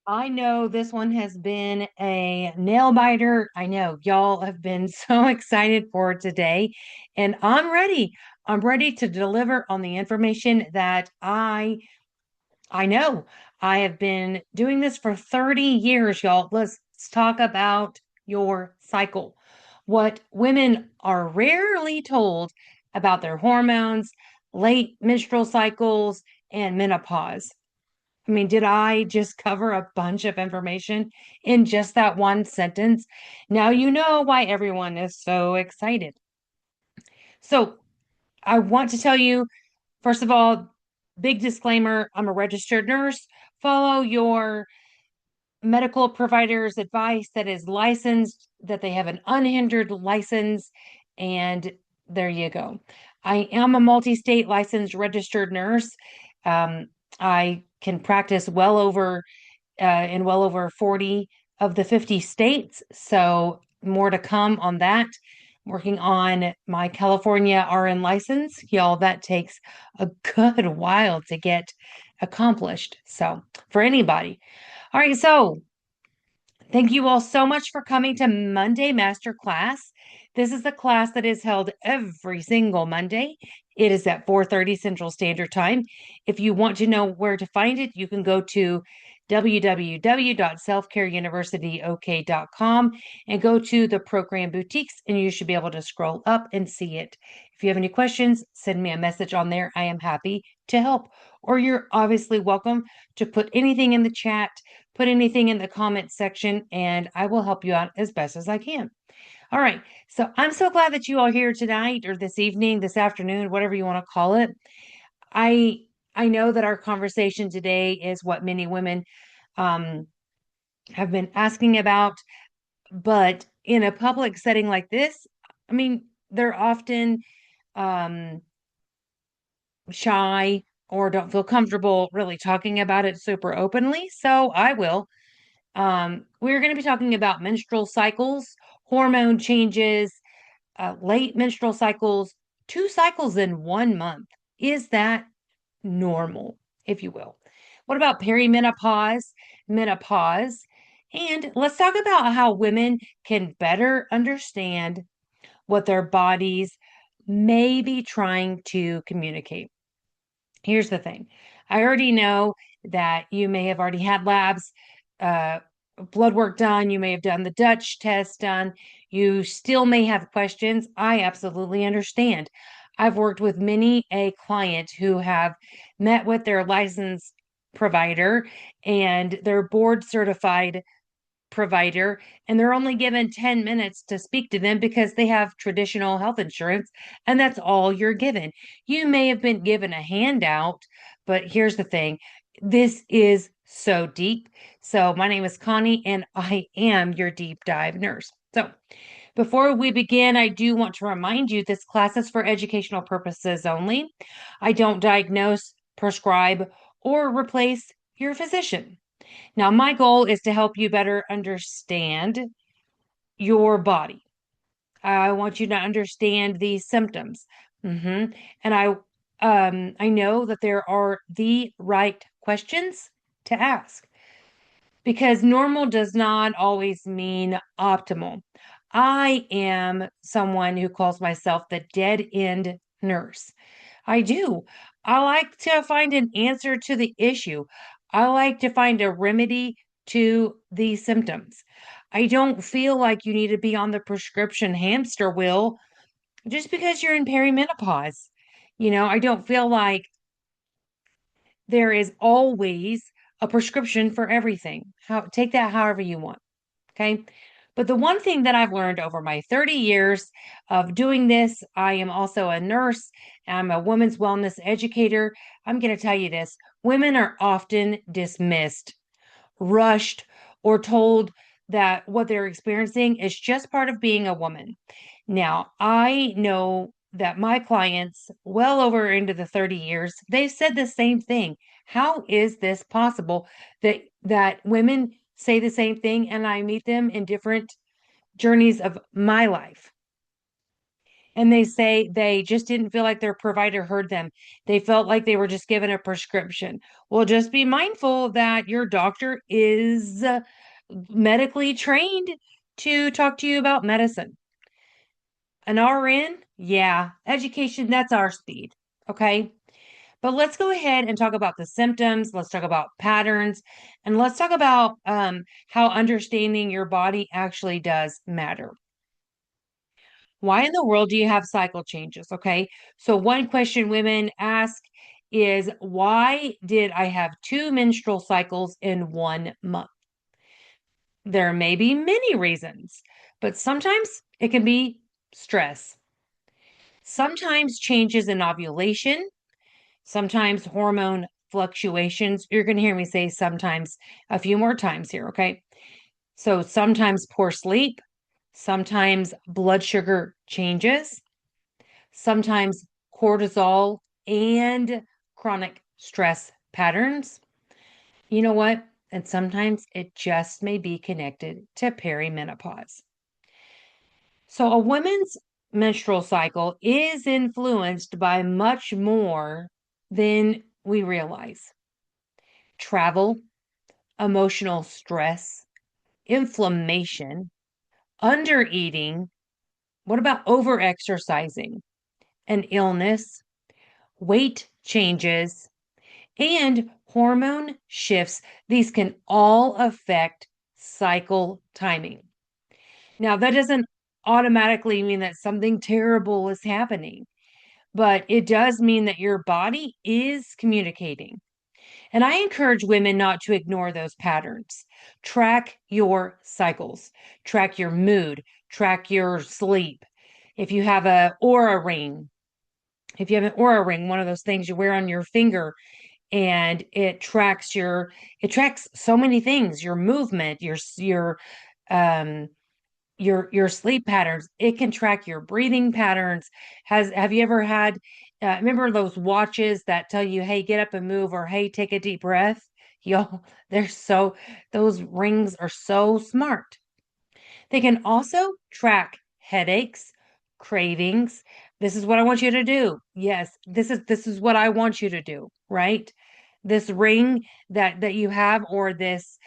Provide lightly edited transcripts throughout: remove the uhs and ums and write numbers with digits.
I know this one has been a nail biter. I know y'all have been so excited for today, and I'm ready. I'm ready to deliver on the information that I know. I have been doing this for 30 years, y'all. Let's talk about your cycle. What women are rarely told about their hormones, late menstrual cycles, and menopause. I mean, did I just cover a bunch of information in just that one sentence? Now you know why everyone is so excited. So, I want to tell you, first of all, big disclaimer, I'm a registered nurse. Follow your medical provider's advice that is licensed, that they have an unhindered license, and there you go. I am a multi-state licensed registered nurse. Um, I can practice in well over 40 of the 50 states. So more to come on that. Working on my California RN license. Y'all, that takes a good while to get accomplished. So for anybody. All right, so thank you all so much for coming to Monday Masterclass. This is the class that is held every single Monday. It is at 4:30 Central Standard Time. If you want to know where to find it, you can go to www.selfcareuniversityok.com and go to the program boutiques, and you should be able to scroll up and see it. If you have any questions, send me a message on there. I am happy to help. Or you're obviously welcome to put anything in the chat, put anything in the comment section, and I will help you out as best as I can. All right. So I'm so glad that you all here tonight or this evening, this afternoon, whatever you want to call it. I I know that our conversation today is what many women um, have been asking about, but in a public setting like this, I mean, they're often um, shy or don't feel comfortable really talking about it super openly. So I will. We're going to be talking about menstrual cycles, hormone changes, late menstrual cycles, 2 cycles in 1 month. Is that normal, if you will? What about perimenopause, menopause? And let's talk about how women can better understand what their bodies may be trying to communicate. Here's the thing. I already know that you may have already had labs, uh, blood work done. You may have done the Dutch test done. You still may have questions. I absolutely understand. I've worked with many a client who have met with their license provider and their board certified provider, and they're only given 10 minutes to speak to them because they have traditional health insurance, and that's all you're given. You may have been given a handout, but here's the thing, this is so deep. So, my name is Connie, and I am your deep dive nurse. So, before we begin, I do want to remind you this class is for educational purposes only. I don't diagnose, prescribe, or replace your physician. Now, my goal is to help you better understand your body. I want you to understand these symptoms. And I know that there are the right questions to ask because normal does not always mean optimal. I am someone who calls myself the dead end nurse. I do. I like to find an answer to the issue. I like to find a remedy to these symptoms. I don't feel like you need to be on the prescription hamster wheel just because you're in perimenopause. I don't feel like there is always a prescription for everything. Take that however you want. Okay. But the one thing that I've learned over my 30 years of doing this, I am also a nurse. I'm a women's wellness educator. I'm going to tell you this, women are often dismissed, rushed, or told that what they're experiencing is just part of being a woman. Now, I know that my clients, well over into the 30 years, they've said the same thing. How is this possible that women say the same thing and I meet them in different journeys of my life? and they say they just didn't feel like their provider heard them. They felt like they were just given a prescription. Well, just be mindful that your doctor is medically trained to talk to you about medicine. An RN, yeah, education, that's our speed. Okay. But let's go ahead and talk about the symptoms. Let's talk about patterns. And let's talk about how understanding your body actually does matter. Why in the world do you have cycle changes? Okay. So, one question women ask is, why did I have two menstrual cycles in 1 month? There may be many reasons, but sometimes it can be stress, sometimes changes in ovulation, sometimes hormone fluctuations. You're going to hear me say sometimes a few more times here. Okay. So, sometimes poor sleep, sometimes blood sugar changes, sometimes cortisol and chronic stress patterns. You know what? And sometimes it just may be connected to perimenopause. So, a woman's menstrual cycle is influenced by much more than we realize: travel, emotional stress, inflammation, undereating. What about overexercising? An illness, weight changes, and hormone shifts. These can all affect cycle timing. Now, that doesn't automatically mean that something terrible is happening, but it does mean that your body is communicating. And I encourage women not to ignore those patterns. Track your cycles, track your mood, track your sleep. If you have a aura ring, if you have an aura ring, one of those things you wear on your finger, and it tracks so many things, your movement, um your sleep patterns. It can track your breathing patterns. Have you ever had remember those watches that tell you, hey, get up and move, or hey, take a deep breath? Y'all, those rings are so smart. They can also track headaches, cravings. This is what I want you to do. Yes, this is what I want you to do, right? This ring that you have, or this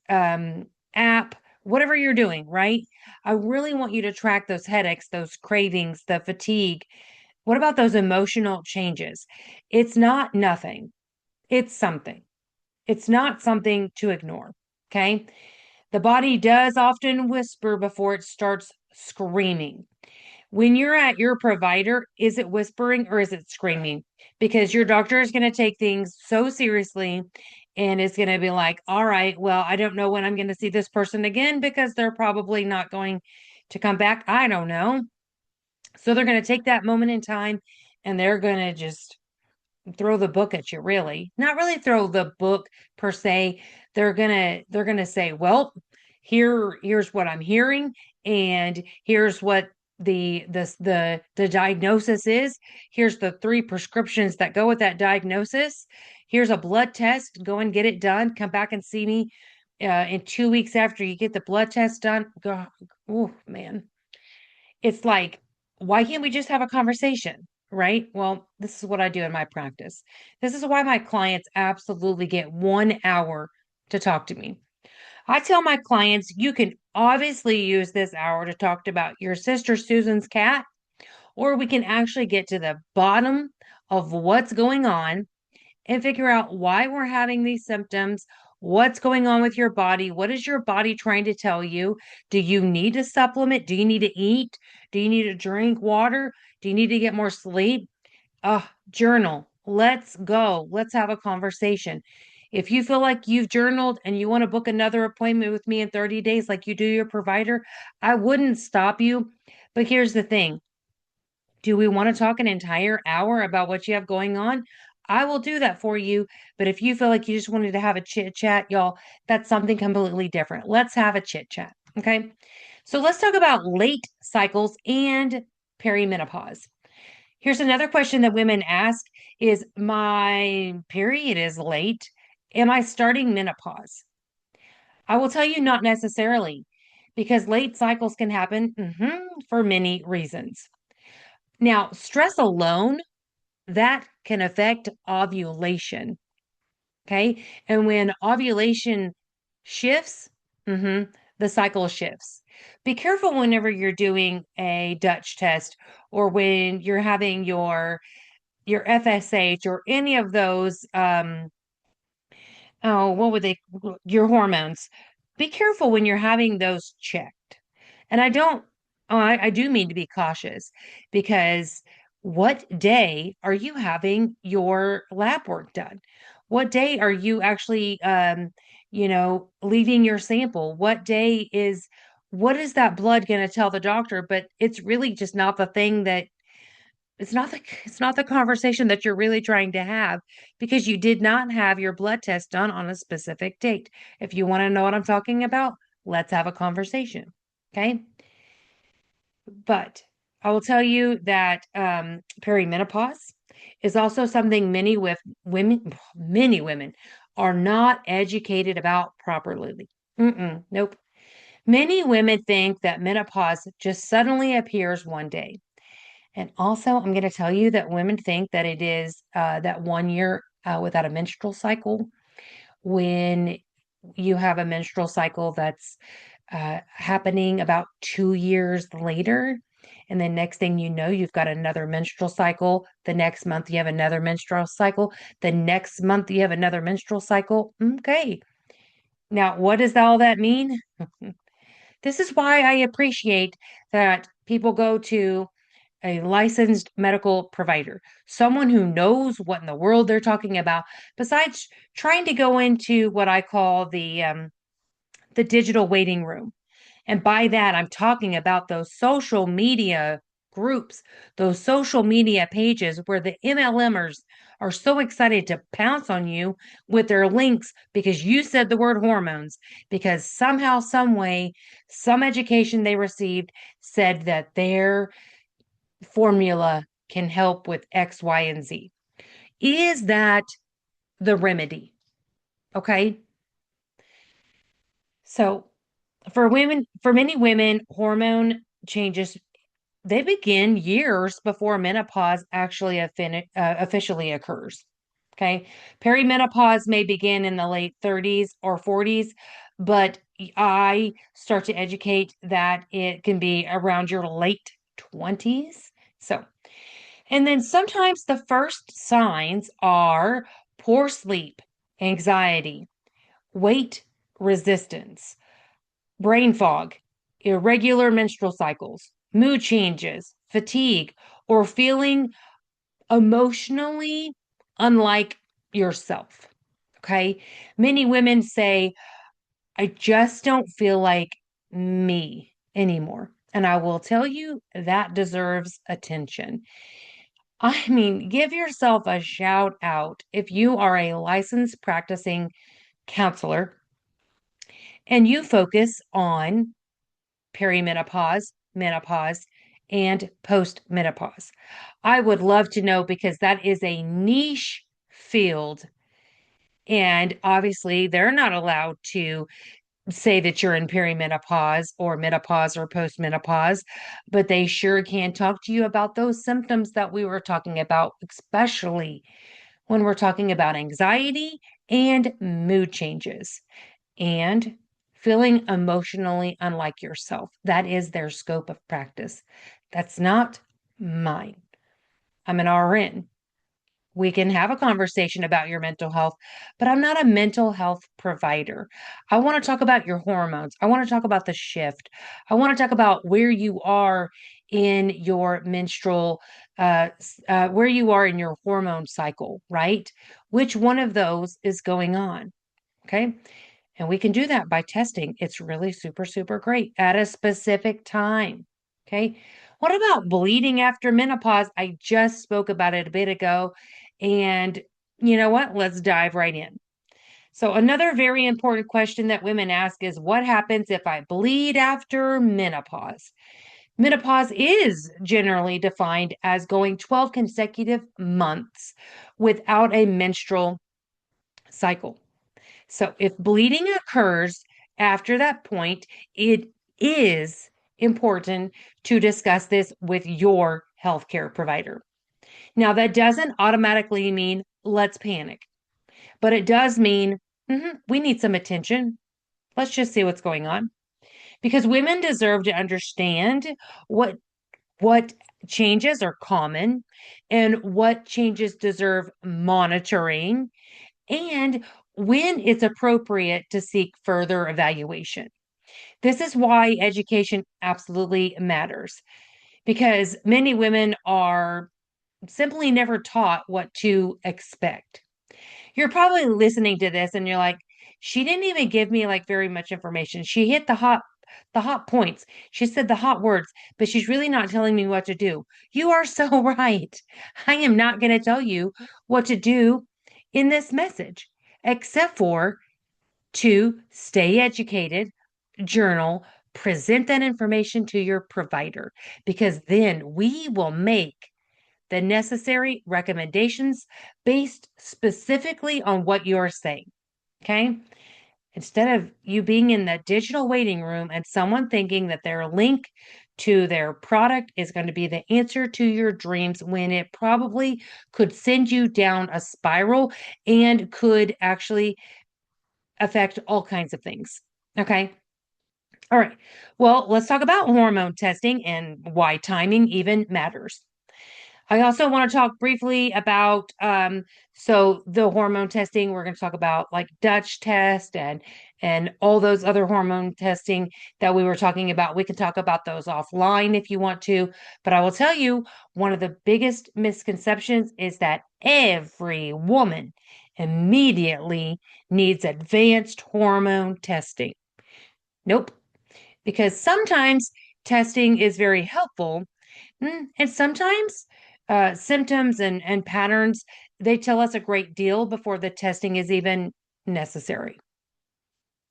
app, whatever you're doing, right? I really want you to track those headaches, those cravings, the fatigue. What about those emotional changes? It's not nothing. It's something. It's not something to ignore. Okay? The body does often whisper before it starts screaming. When you're at your provider, is it whispering or is it screaming? Because your doctor is going to take things so seriously, and it's going to be like, all right, well, I don't know when I'm going to see this person again because they're probably not going to come back. I don't know. So they're going to take that moment in time and they're going to just throw the book at you, really. Not really throw the book per se. They're gonna say, well, here's what I'm hearing, and here's what the diagnosis is. Here's the three prescriptions that go with that diagnosis. Here's a blood test. Go and get it done. Come back and see me in 2 weeks after you get the blood test done. Go, oh man. It's like, why can't we just have a conversation? Right? Well, this is what I do in my practice. This is why my clients absolutely get 1 hour to talk to me. I tell my clients, you can obviously use this hour to talk about your sister Susan's cat, or we can actually get to the bottom of what's going on and figure out why we're having these symptoms. What's going on with your body? What is your body trying to tell you? Do you need to supplement? Do you need to eat? Do you need to drink water? Do you need to get more sleep? Journal. Let's go. Let's have a conversation. If you feel like you've journaled and you want to book another appointment with me in 30 days, like you do your provider, I wouldn't stop you. But here's the thing: do we want to talk an entire hour about what you have going on? I will do that for you. But if you feel like you just wanted to have a chit chat, y'all, that's something completely different. Let's have a chit chat. Okay. So let's talk about late cycles and perimenopause. Here's another question that women ask: is my period is late? Am I starting menopause? I will tell you, not necessarily, because late cycles can happen for many reasons. Now, stress alone, that can affect ovulation. Okay. And when ovulation shifts, the cycle shifts. Be careful whenever you're doing a Dutch test or when you're having your FSH or any of those oh, what would they, your hormones. Be careful when you're having those checked. And I do mean to be cautious because what day are you having your lab work done? What day are you actually, leaving your sample? What is that blood going to tell the doctor? But it's really just not the thing that it's not the conversation that you're really trying to have because you did not have your blood test done on a specific date. If you want to know what I'm talking about, let's have a conversation. Okay? But I will tell you that perimenopause is also something many women are not educated about properly. Nope. Many women think that menopause just suddenly appears one day. And also, I'm going to tell you that women think that it is that 1 year without a menstrual cycle. When you have a menstrual cycle that's happening about 2 years later, and then next thing you know, you've got another menstrual cycle. The next month, you have another menstrual cycle. The next month, you have another menstrual cycle. Okay. Now, what does all that mean? This is why I appreciate that people go to a licensed medical provider, someone who knows what in the world they're talking about, besides trying to go into what I call the digital waiting room. And by that, I'm talking about those social media groups, those social media pages where the MLMers are so excited to pounce on you with their links because you said the word hormones, because somehow, some way, some education they received said that their formula can help with X, Y, and Z. Is that the remedy? Okay. So for many women, hormone changes, they begin years before menopause actually officially occurs. Okay. Perimenopause may begin in the late 30s or 40s, but I start to educate that it can be around your late 20s. So and then sometimes the first signs are poor sleep, anxiety, weight resistance, brain fog, irregular menstrual cycles, mood changes, fatigue, or feeling emotionally unlike yourself. Okay. Many women say, I just don't feel like me anymore. And I will tell you that deserves attention. I mean, give yourself a shout out if you are a licensed practicing counselor and you focus on perimenopause, menopause, and postmenopause. I would love to know because that is a niche field. And obviously, they're not allowed to say that you're in perimenopause or menopause or postmenopause, but they sure can talk to you about those symptoms that we were talking about, especially when we're talking about anxiety and mood changes and feeling emotionally unlike yourself. That is their scope of practice. That's not mine. I'm an RN. We can have a conversation about your mental health, but I'm not a mental health provider. I want to talk about your hormones. I want to talk about the shift. I want to talk about where you are in your where you are in your hormone cycle, right? Which one of those is going on? Okay. And we can do that by testing. It's really super, super great at a specific time. Okay. What about bleeding after menopause? I just spoke about it a bit ago. And you know what? Let's dive right in. So, another very important question that women ask is what happens if I bleed after menopause? Menopause is generally defined as going 12 consecutive months without a menstrual cycle. So if bleeding occurs after that point, it is important to discuss this with your healthcare provider. Now, that doesn't automatically mean let's panic, but it does mean we need some attention. Let's just see what's going on. Because women deserve to understand what what changes are common and what changes deserve monitoring and when it's appropriate to seek further evaluation. This is why education absolutely matters because many women are simply never taught what to expect. You're probably listening to this and you're like, she didn't even give me like very much information. She hit the hot points. She said the hot words, but she's really not telling me what to do. You are so right. I am not going to tell you what to do in this message, except for to stay educated, journal, present that information to your provider, because then we will make the necessary recommendations based specifically on what you're saying. Okay. Instead of you being in the digital waiting room and someone thinking that their link to their product is going to be the answer to your dreams when it probably could send you down a spiral and could actually affect all kinds of things. Okay. All right. Well, let's talk about hormone testing and why timing even matters. I also want to talk briefly about so the hormone testing. We're going to talk about like Dutch test and all those other hormone testing that we were talking about. We can talk about those offline if you want to, but I will tell you one of the biggest misconceptions is that every woman immediately needs advanced hormone testing. Nope, because sometimes testing is very helpful. And sometimes symptoms and patterns, they tell us a great deal before the testing is even necessary.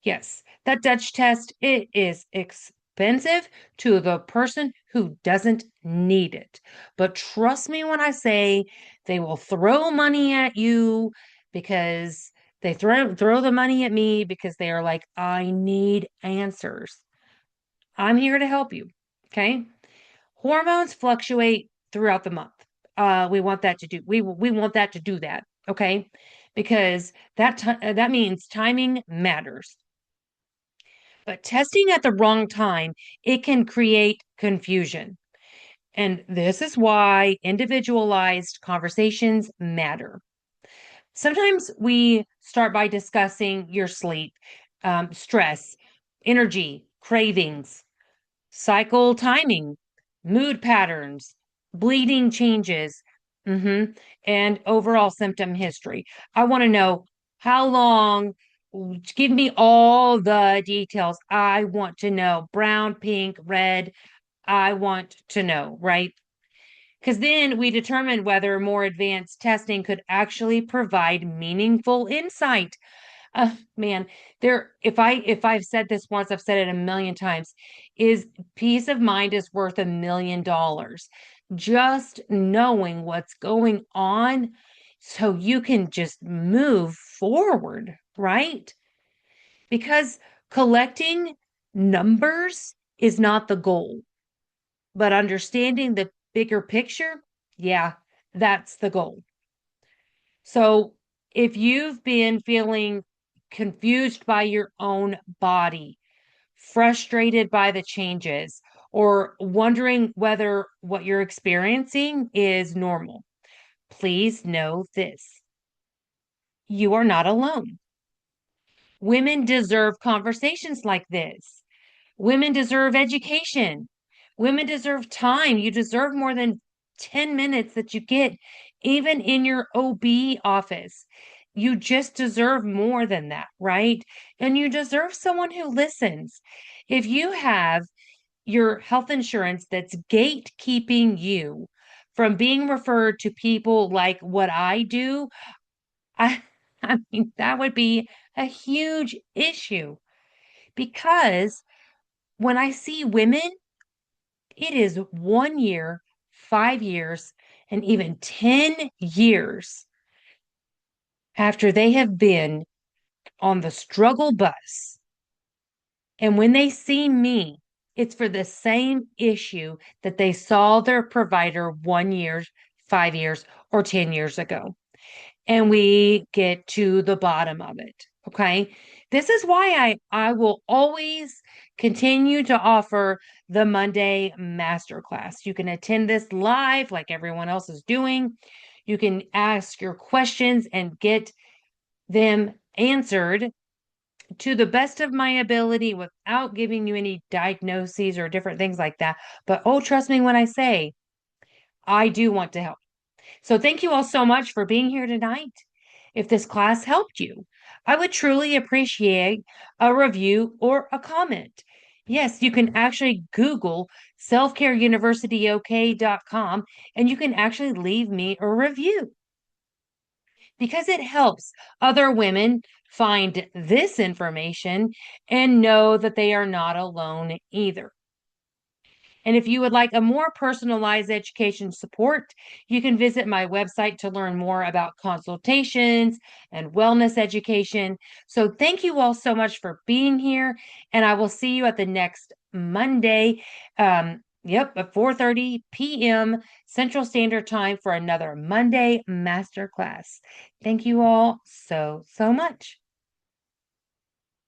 Yes, that Dutch test, it is expensive to the person who doesn't need it. But trust me when I say they will throw money at you because they throw the money at me because they are like, I need answers. I'm here to help you. Okay. Hormones fluctuate throughout the month. We want that to do we want that to do that, okay? Because that means timing matters. But testing at the wrong time, it can create confusion. And this is why individualized conversations matter. Sometimes we start by discussing your sleep, stress, energy, cravings, cycle timing, mood patterns, bleeding changes, and overall symptom history. I want to know how long, give me all the details. I want to know brown, pink, red. I want to know, right? Because then we determine whether more advanced testing could actually provide meaningful insight. Man, if I've said this once, I've said it a million times, is peace of mind is worth $1 million. Just knowing what's going on so you can just move forward, right? Because collecting numbers is not the goal, but understanding the bigger picture, yeah, that's the goal. So if you've been feeling confused by your own body, frustrated by the changes, or wondering whether what you're experiencing is normal, please know this. You are not alone. Women deserve conversations like this. Women deserve education. Women deserve time. You deserve more than 10 minutes that you get, even in your OB office. You just deserve more than that, right? And you deserve someone who listens. If you have your health insurance that's gatekeeping you from being referred to people like what I do, I, I mean, that would be a huge issue because when I see women, it is 1 year, 5 years, and even 10 years after they have been on the struggle bus. And when they see me, It's for the same issue that they saw their provider 1 year, 5 years, or 10 years ago. And we get to the bottom of it. Okay. This is why I will always continue to offer the Monday Masterclass. You can attend this live like everyone else is doing. You can ask your questions and get them answered to the best of my ability without giving you any diagnoses or different things like that. But oh, trust me when I say I do want to help. So thank you all so much for being here tonight. If this class helped you, I would truly appreciate a review or a comment. Yes, you can actually Google selfcareuniversityok.com and you can actually leave me a review because it helps other women find this information and know that they are not alone either. And if you would like a more personalized education support, you can visit my website to learn more about consultations and wellness education. So thank you all so much for being here, and I will see you at the next Monday. At 4:30 p.m. Central Standard Time for another Monday Masterclass. Thank you all so much.